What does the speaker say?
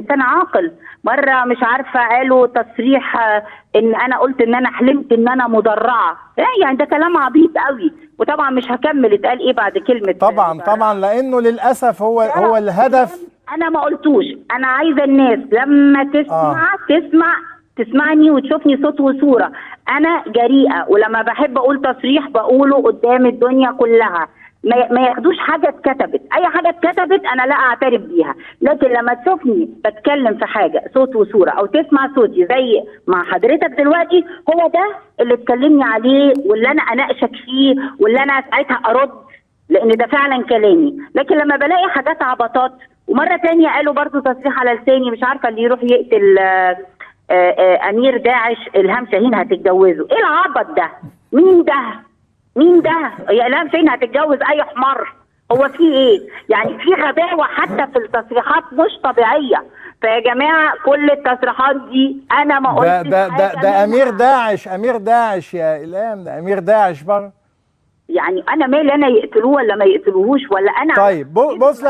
انسان عاقل. مره مش عارفه قالوا تصريح ان انا قلت ان انا حلمت ان انا مدرعه، يعني ده كلام عبيط قوي. وطبعا مش هكمل اتقال ايه بعد كلمه طبعا مدرعة. طبعا، لانه للاسف هو الهدف. انا ما قلتوش، انا عايزه الناس لما تسمعني وتشوفني صوت وصوره. انا جريئه، ولما بحب اقول تصريح بقوله قدام الدنيا كلها. ما ياخدوش حاجه اتكتبت، اي حاجه اتكتبت انا لا اعترف بيها، لكن لما تشوفني بتكلم في حاجه صوت وصوره او تسمع صوتي زي مع حضرتك دلوقتي، هو ده اللي تكلمني عليه واللي انا اناقشك فيه واللي انا ساعتها ارد، لان ده فعلا كلامي. لكن لما بلاقي حاجات عبطات، ومره تانية قالوا برضو تصريح على لساني، مش عارفه اللي يروح يقتل امير داعش الهام شاهين هتتجوزه، ايه العبط ده؟ مين ده يا الهام شاهين هتتجوز اي حمار؟ هو في ايه يعني؟ في غباوه حتى في التصريحات مش طبيعيه. فيا جماعه كل التصريحات دي انا ما قلتش ده امير داعش يا الهام، ده امير داعش بره. يعني انا مالي انا يقتلوه ولا ما يقتلوهوش ولا انا؟ طيب بص